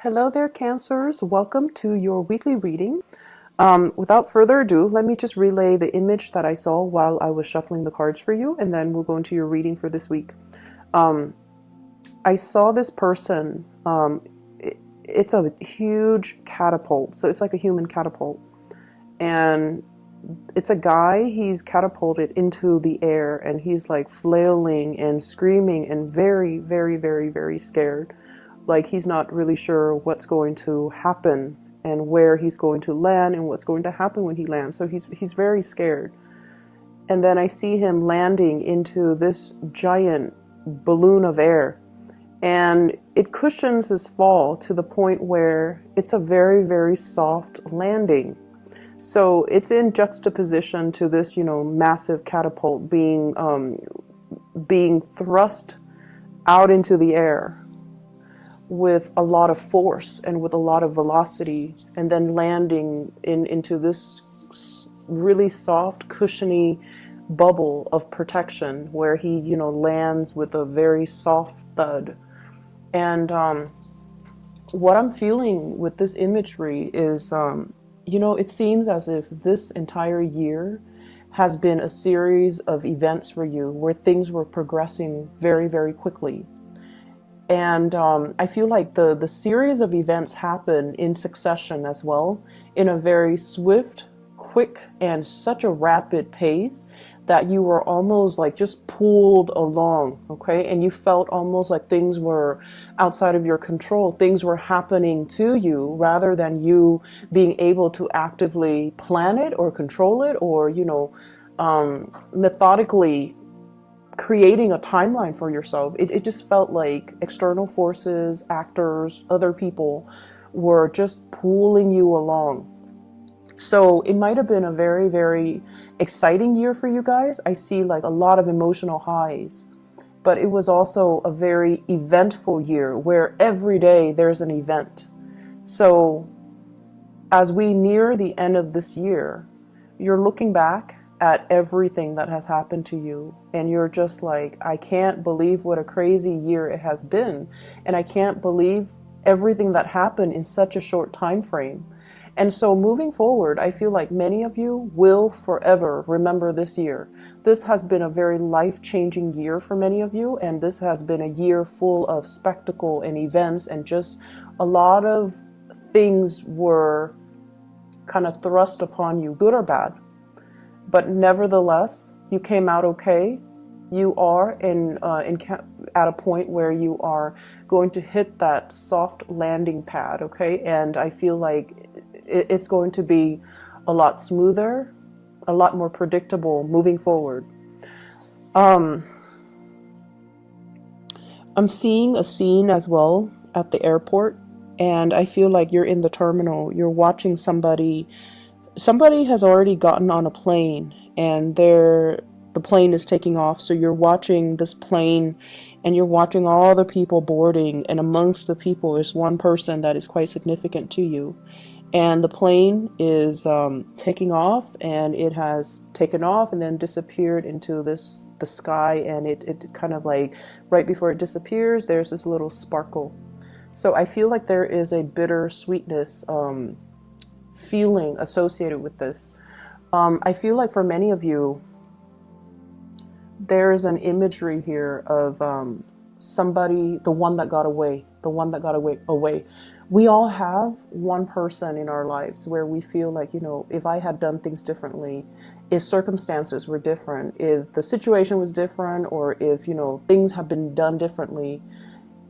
Hello there, Cancers. Welcome to your weekly reading. Without further ado, let me just relay the image that I saw while I was shuffling the cards for you, and then we'll go into your reading for this week. I saw this person. It's a huge catapult, so it's like a human catapult. And it's a guy, he's catapulted into the air, and he's like flailing and screaming and very, very, very, very scared. Like he's not really sure what's going to happen and where he's going to land and what's going to happen when he lands. So he's very scared. And then I see him landing into this giant balloon of air. And it cushions his fall to the point where it's a very, very soft landing. So it's in juxtaposition to this, massive catapult being thrust out into the air with a lot of force and with a lot of velocity, and then landing into this really soft, cushiony bubble of protection where he, lands with a very soft thud. And what I'm feeling with this imagery is, it seems as if this entire year has been a series of events for you where things were progressing very, very quickly. And I feel like the series of events happen in succession as well, in a very swift, quick, and such a rapid pace that you were almost like just pulled along, okay? And you felt almost like things were outside of your control. Things were happening to you rather than you being able to actively plan it or control it or, methodically creating a timeline for yourself. It just felt like external forces, actors, other people were just pulling you along. So it might have been a very, very exciting year for you guys. I see like a lot of emotional highs, but it was also a very eventful year where every day there's an event. So as we near the end of this year, you're looking back at everything that has happened to you, and you're just like, I can't believe what a crazy year it has been, and I can't believe everything that happened in such a short time frame. And so moving forward, I feel like many of you will forever remember this year. This has been a very life-changing year for many of you, and this has been a year full of spectacle and events, and just a lot of things were kind of thrust upon you, good or bad. But nevertheless, you came out okay. You are at a point where you are going to hit that soft landing pad, okay? And I feel like it's going to be a lot smoother, a lot more predictable moving forward. I'm seeing a scene as well at the airport, and I feel like you're in the terminal. You're watching somebody has already gotten on a plane, and the plane is taking off. So you're watching this plane and you're watching all the people boarding, and amongst the people is one person that is quite significant to you. And the plane is taking off, and it has taken off and then disappeared into the sky, and it kind of like right before it disappears, there's this little sparkle. So I feel like there is a bitter sweetness feeling associated with this. I feel like for many of you, there is an imagery here of somebody, the one that got away. We all have one person in our lives where we feel like, if I had done things differently, if circumstances were different, if the situation was different, or if, things have been done differently,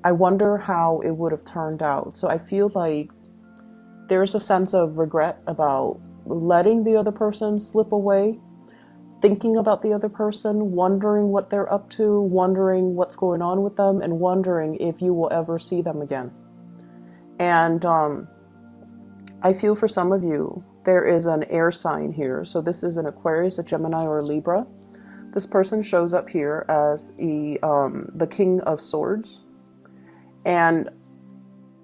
I wonder how it would have turned out. So I feel like there's a sense of regret about letting the other person slip away, thinking about the other person, wondering what they're up to, wondering what's going on with them, and wondering if you will ever see them again. And I feel for some of you, there is an air sign here. So this is an Aquarius, a Gemini, or a Libra. This person shows up here as the King of Swords. And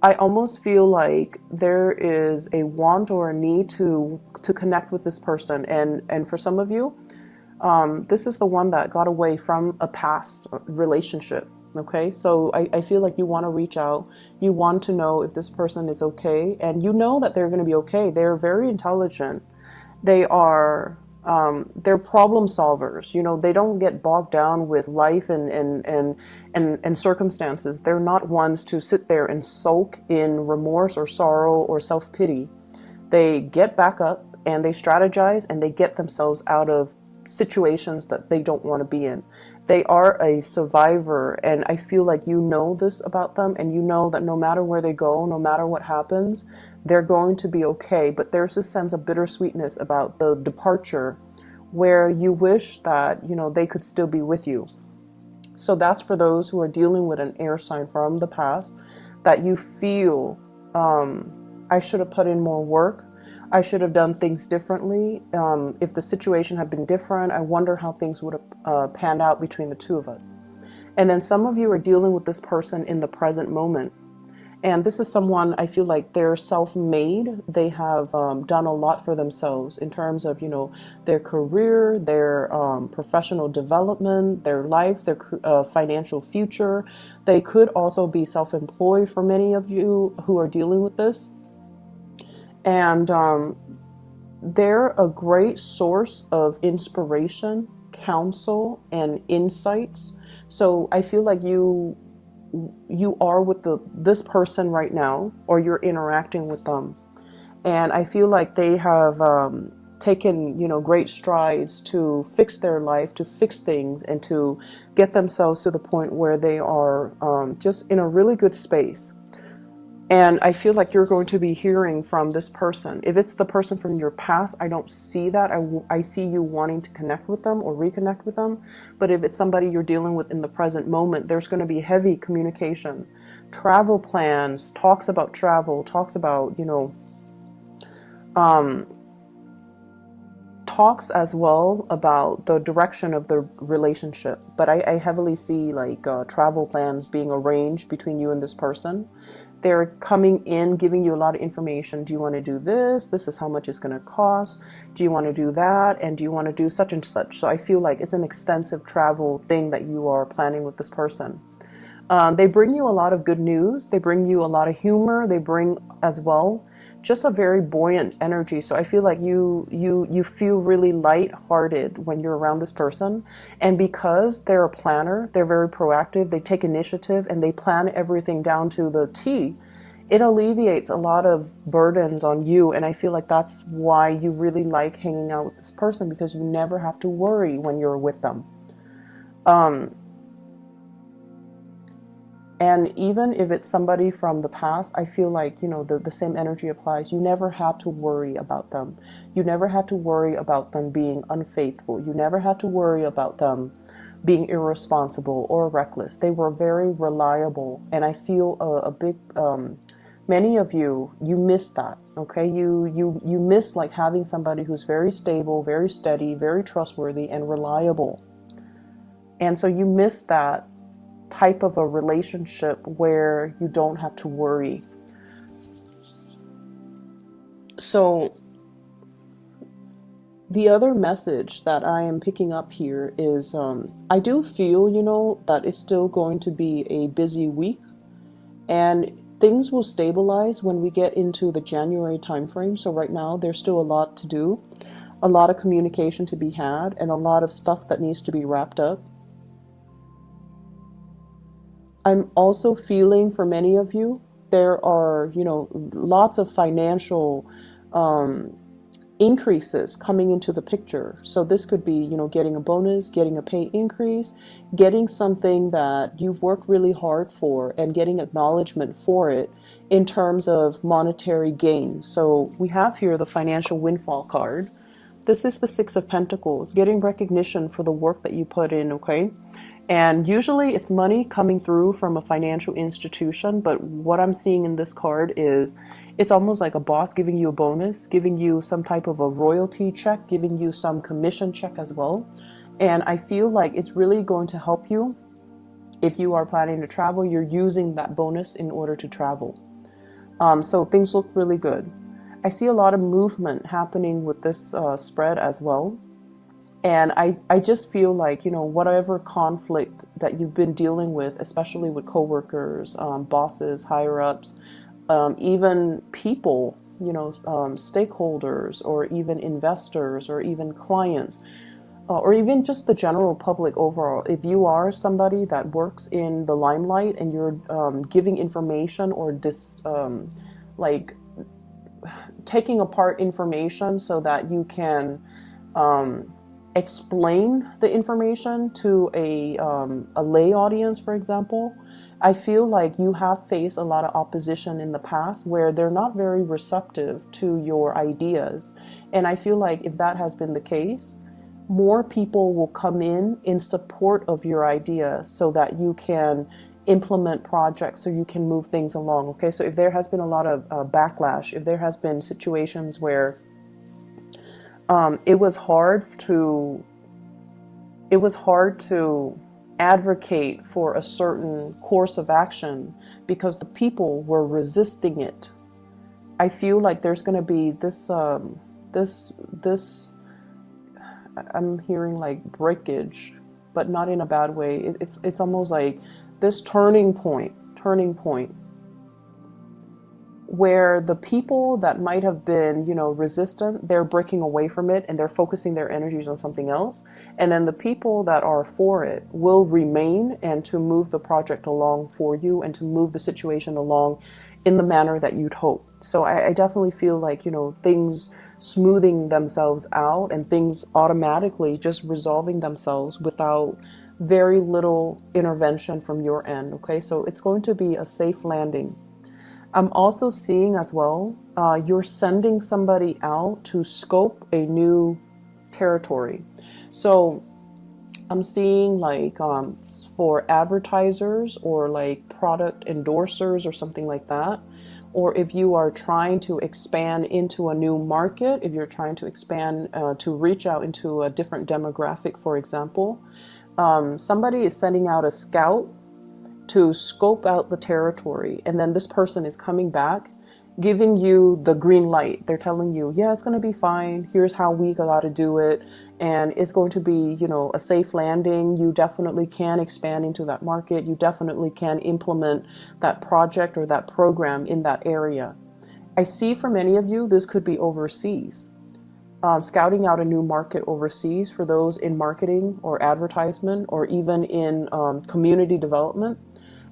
I almost feel like there is a want or a need to connect with this person. And for some of you, this is the one that got away from a past relationship. Okay, so I feel like you want to reach out. You want to know if this person is okay, and you know that they're going to be okay. They're very intelligent. They are they're problem solvers. You know, they don't get bogged down with life and circumstances. They're not ones to sit there and sulk in remorse or sorrow or self-pity. They get back up and they strategize and they get themselves out of situations that they don't want to be in. They are a survivor, and I feel like you know this about them, and you know that no matter where they go, no matter what happens, they're going to be okay. But there's this sense of bittersweetness about the departure where you wish that, you know, they could still be with you. So that's for those who are dealing with an air sign from the past, that you feel, I should have put in more work. I should have done things differently. If the situation had been different, I wonder how things would have panned out between the two of us. And then some of you are dealing with this person in the present moment. And this is someone, I feel like they're self-made. They have done a lot for themselves in terms of, you know, their career, their professional development, their life, their financial future. They could also be self-employed for many of you who are dealing with this. And they're a great source of inspiration, counsel, and insights. So I feel like you are with this person right now, or you're interacting with them, and I feel like they have taken, you know, great strides to fix their life, to fix things, and to get themselves to the point where they are just in a really good space. And I feel like you're going to be hearing from this person. If it's the person from your past, I don't see that. I see you wanting to connect with them or reconnect with them. But if it's somebody you're dealing with in the present moment, there's going to be heavy communication, travel plans, talks about travel, talks about, you know, talks as well about the direction of the relationship. But I heavily see like travel plans being arranged between you and this person. They're coming in, giving you a lot of information. Do you want to do this? This is how much it's going to cost. Do you want to do that? And do you want to do such and such? So I feel like it's an extensive travel thing that you are planning with this person. They bring you a lot of good news. They bring you a lot of humor. They bring as well just a very buoyant energy. So I feel like you feel really light-hearted when you're around this person. And because they're a planner, they're very proactive, they take initiative, and they plan everything down to the T, it alleviates a lot of burdens on you. And I feel like that's why you really like hanging out with this person, because you never have to worry when you're with them. And even if it's somebody from the past, I feel like, you know, the same energy applies. You never had to worry about them. You never had to worry about them being unfaithful. You never had to worry about them being irresponsible or reckless. They were very reliable. And I feel a big, many of you, you miss that. Okay. You miss like having somebody who's very stable, very steady, very trustworthy and reliable. And so you miss that type of a relationship where you don't have to worry. So the other message that I am picking up here is I do feel, you know, that it's still going to be a busy week, and things will stabilize when we get into the January timeframe. So right now there's still a lot to do, a lot of communication to be had, and a lot of stuff that needs to be wrapped up. I'm also feeling for many of you, there are, you know, lots of financial increases coming into the picture. So this could be, you know, getting a bonus, getting a pay increase, getting something that you've worked really hard for and getting acknowledgement for it in terms of monetary gain. So we have here the financial windfall card. This is the Six of Pentacles, getting recognition for the work that you put in, okay? And usually it's money coming through from a financial institution, but what I'm seeing in this card is it's almost like a boss giving you a bonus, giving you some type of a royalty check, giving you some commission check as well. And I feel like it's really going to help you if you are planning to travel. You're using that bonus in order to travel. So things look really good. I see a lot of movement happening with this spread as well. And I just feel like, whatever conflict that you've been dealing with, especially with coworkers, bosses, higher ups, even people, stakeholders, or even investors, or even clients, or even just the general public overall, if you are somebody that works in the limelight and you're giving information or like taking apart information so that you can explain the information to a lay audience, for example, I feel like you have faced a lot of opposition in the past where they're not very receptive to your ideas. And I feel like if that has been the case, more people will come in support of your idea so that you can implement projects, so you can move things along. Okay, so if there has been a lot of backlash, if there has been situations where it was hard to advocate for a certain course of action because the people were resisting it, I feel like there's going to be this I'm hearing like breakage, but not in a bad way. It's almost like this turning point where the people that might have been, resistant, they're breaking away from it and they're focusing their energies on something else. And then the people that are for it will remain and to move the project along for you and to move the situation along in the manner that you'd hope. So I definitely feel like, things smoothing themselves out and things automatically just resolving themselves without very little intervention from your end. Okay, so it's going to be a safe landing. I'm also seeing as well, you're sending somebody out to scope a new territory. So I'm seeing like for advertisers or like product endorsers or something like that. Or if you are trying to expand into a new market, if you're trying to expand to reach out into a different demographic, for example, somebody is sending out a scout to scope out the territory, and then this person is coming back giving you the green light. They're telling you, yeah, it's going to be fine, here's how we got to do it, and it's going to be, a safe landing. You definitely can expand into that market, you definitely can implement that project or that program in that area. I see for many of you this could be overseas, scouting out a new market overseas for those in marketing or advertisement or even in community development.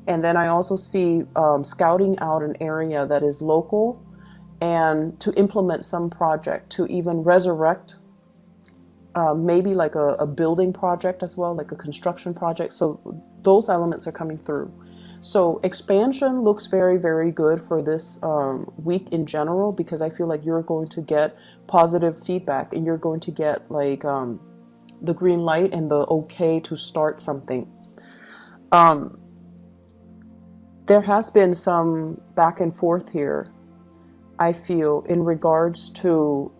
And then I also see scouting out an area that is local and to implement some project to even resurrect maybe like a building project as well, like a construction project. So those elements are coming through. So expansion looks very, very good for this week in general, because I feel like you're going to get positive feedback and you're going to get like the green light and the okay to start something. There has been some back and forth here, I feel, in regards to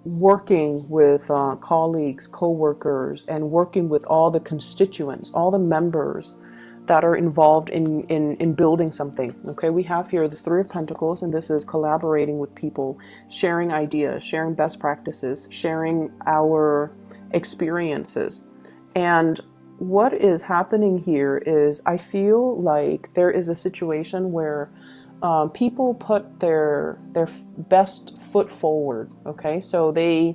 working with colleagues, co-workers, and working with all the constituents, all the members that are involved in building something. Okay, we have here the Three of Pentacles, and this is collaborating with people, sharing ideas, sharing best practices, sharing our experiences. And what is happening here is I feel like there is a situation where people put their best foot forward. Okay, so they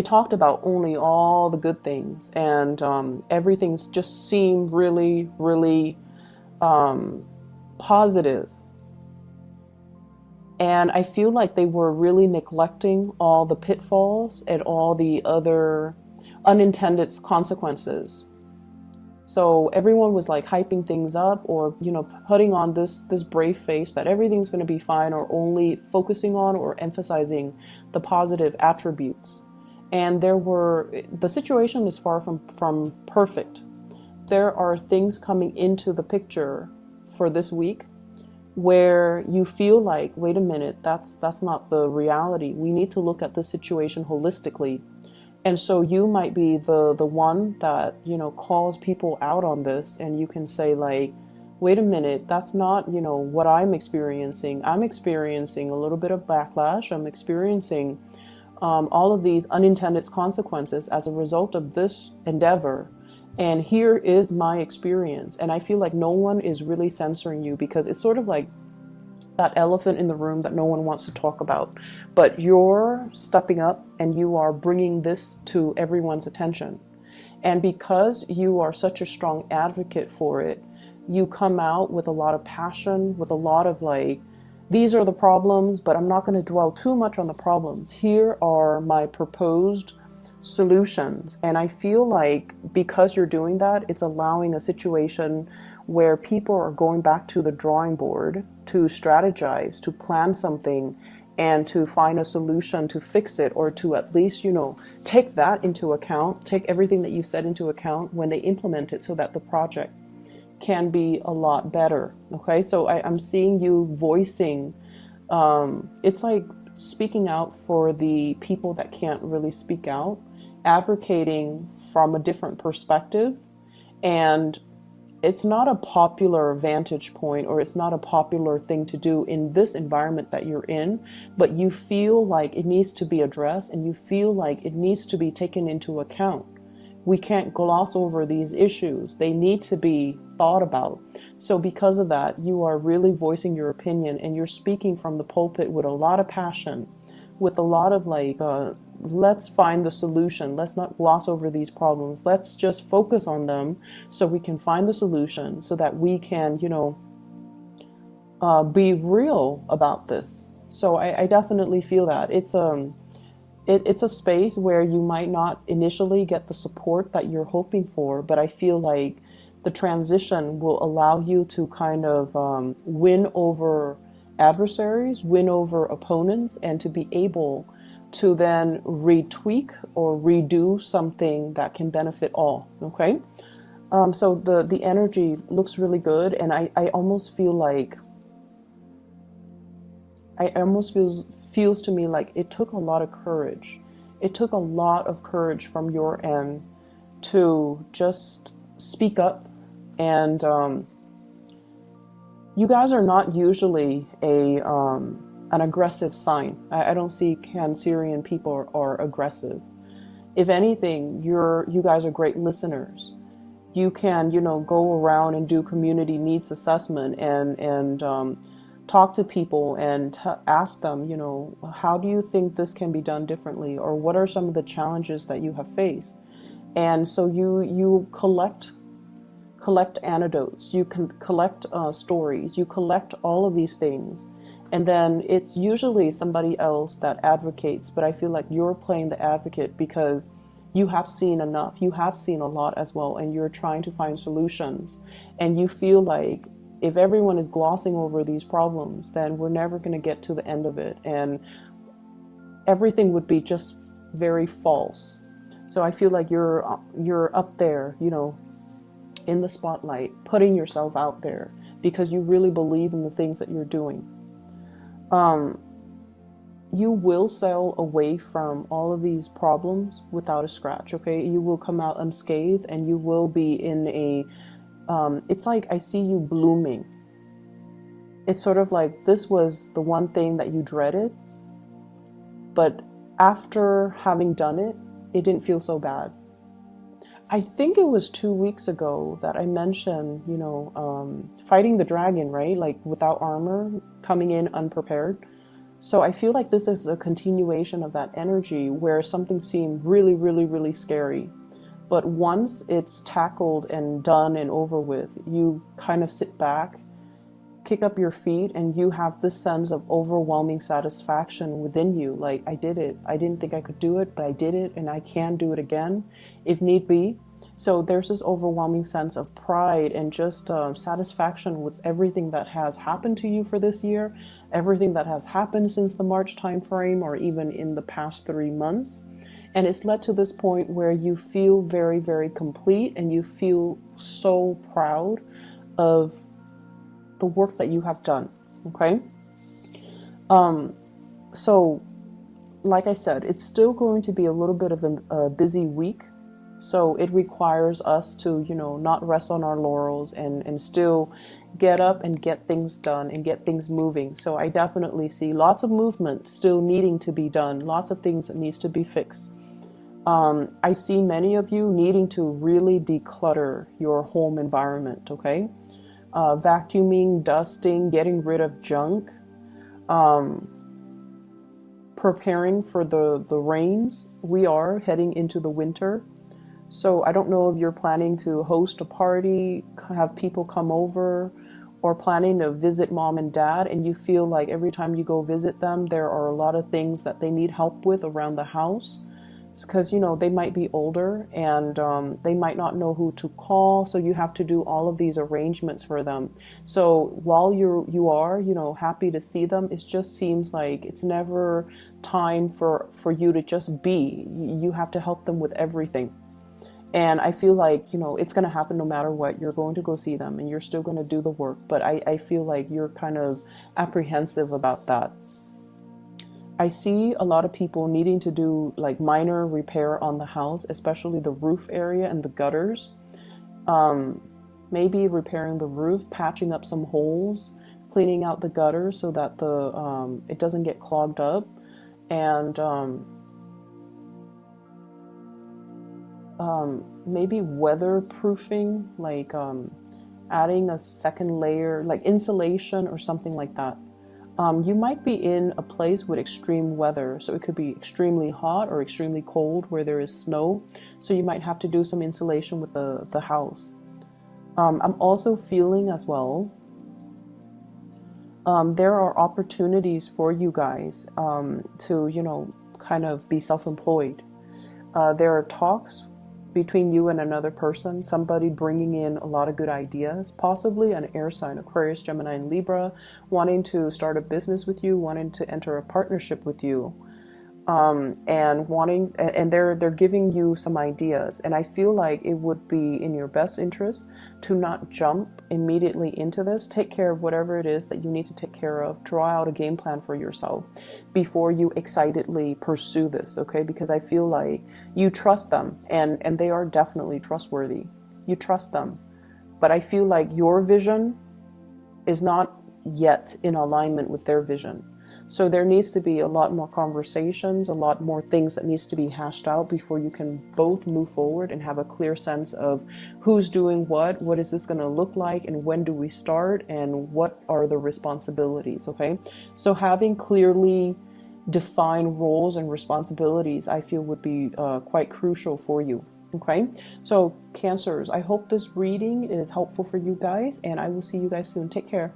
talked about only all the good things, and everything's just seemed really, really positive. And I feel like they were really neglecting all the pitfalls and all the other unintended consequences. So everyone was like hyping things up, or putting on this brave face that everything's going to be fine, or only focusing on or emphasizing the positive attributes. And the situation is far from perfect. There are things coming into the picture for this week where you feel like, wait a minute, that's not the reality. We need to look at the situation holistically. And so you might be the one that, calls people out on this, and you can say like, wait a minute, that's not, what I'm experiencing. I'm experiencing a little bit of backlash. I'm experiencing all of these unintended consequences as a result of this endeavor. And here is my experience. And I feel like no one is really censoring you, because it's sort of like that elephant in the room that no one wants to talk about. But you're stepping up and you are bringing this to everyone's attention. And because you are such a strong advocate for it, you come out with a lot of passion, with a lot of like, these are the problems, but I'm not going to dwell too much on the problems. Here are my proposed solutions. And I feel like because you're doing that, it's allowing a situation where people are going back to the drawing board to strategize, to plan something, and to find a solution to fix it, or to at least, take that into account, take everything that you said into account when they implement it, so that the project can be a lot better. Okay, so I'm seeing you voicing, it's like speaking out for the people that can't really speak out, advocating from a different perspective. And it's not a popular vantage point, or it's not a popular thing to do in this environment that you're in, but you feel like it needs to be addressed, and you feel like it needs to be taken into account. We can't gloss over these issues. They need to be thought about. So because of that, you are really voicing your opinion, and you're speaking from the pulpit with a lot of passion, with a lot of like, let's find the solution. Let's not gloss over these problems. Let's just focus on them so we can find the solution, so that we can, be real about this. So I definitely feel that it's a space where you might not initially get the support that you're hoping for, but I feel like the transition will allow you to kind of win over adversaries, win over opponents, and to be able to then retweak or redo something that can benefit all. Okay, so the energy looks really good, and I almost feel like feels to me like it took a lot of courage. It took a lot of courage from your end to just speak up. And you guys are not usually an aggressive sign. I don't see Cancerian people are aggressive. If anything, you guys are great listeners. You can, go around and do community needs assessment and talk to people and ask them, how do you think this can be done differently? Or what are some of the challenges that you have faced? And so you collect anecdotes, you can collect stories, you collect all of these things. And then it's usually somebody else that advocates, but I feel like you're playing the advocate because you have seen enough, you have seen a lot as well, and you're trying to find solutions. And you feel like if everyone is glossing over these problems, then we're never going to get to the end of it, and everything would be just very false. So I feel like you're up there, in the spotlight, putting yourself out there because you really believe in the things that you're doing. You will sail away from all of these problems without a scratch, okay? You will come out unscathed, and you will be in a it's like I see you blooming. It's sort of like this was the one thing that you dreaded, but after having done it, it didn't feel so bad. I think it was 2 weeks ago that I mentioned, fighting the dragon, right? Like without armor, coming in unprepared. So I feel like this is a continuation of that energy where something seemed really, really, really scary. But once it's tackled and done and over with, you kind of sit back, kick up your feet, and you have this sense of overwhelming satisfaction within you. Like, I did it. I didn't think I could do it, but I did it, and I can do it again if need be. So there's this overwhelming sense of pride and just satisfaction with everything that has happened to you for this year, everything that has happened since the March timeframe, or even in the past 3 months. And it's led to this point where you feel very, very complete, and you feel so proud of the work that you have done. Okay. So like I said, it's still going to be a little bit of a busy week. So it requires us to, not rest on our laurels and still get up and get things done and get things moving. So I definitely see lots of movement still needing to be done, lots of things that needs to be fixed. I see many of you needing to really declutter your home environment, okay? Vacuuming, dusting, getting rid of junk, preparing for the rains. We are heading into the winter. So I don't know if you're planning to host a party, have people come over, or planning to visit mom and dad, and you feel like every time you go visit them, there are a lot of things that they need help with around the house. Because they might be older and they might not know who to call, so you have to do all of these arrangements for them. So while you are happy to see them, it just seems like it's never time for you to just be. You have to help them with everything. And I feel like, it's going to happen no matter what. You're going to go see them and you're still going to do the work. But I feel like you're kind of apprehensive about that. I see a lot of people needing to do like minor repair on the house, especially the roof area and the gutters. Maybe repairing the roof, patching up some holes, cleaning out the gutters so that it doesn't get clogged up. And maybe weatherproofing, like adding a second layer, like insulation or something like that. You might be in a place with extreme weather, so it could be extremely hot or extremely cold where there is snow, so you might have to do some insulation with the house. I'm also feeling as well, there are opportunities for you guys to, kind of be self-employed. There are talks between you and another person, somebody bringing in a lot of good ideas, possibly an air sign, Aquarius, Gemini, and Libra, wanting to start a business with you, wanting to enter a partnership with you, and they're giving you some ideas. And I feel like it would be in your best interest to not jump immediately into this. Take care of whatever it is that you need to take care of. Draw out a game plan for yourself before you excitedly pursue this, okay? Because I feel like you trust them, and they are definitely trustworthy. You trust them. But I feel like your vision is not yet in alignment with their vision. So there needs to be a lot more conversations, a lot more things that needs to be hashed out before you can both move forward and have a clear sense of who's doing what is this going to look like, and when do we start, and what are the responsibilities, okay? So having clearly defined roles and responsibilities, I feel, would be quite crucial for you. Okay, so Cancers, I hope this reading is helpful for you guys, and I will see you guys soon. Take care.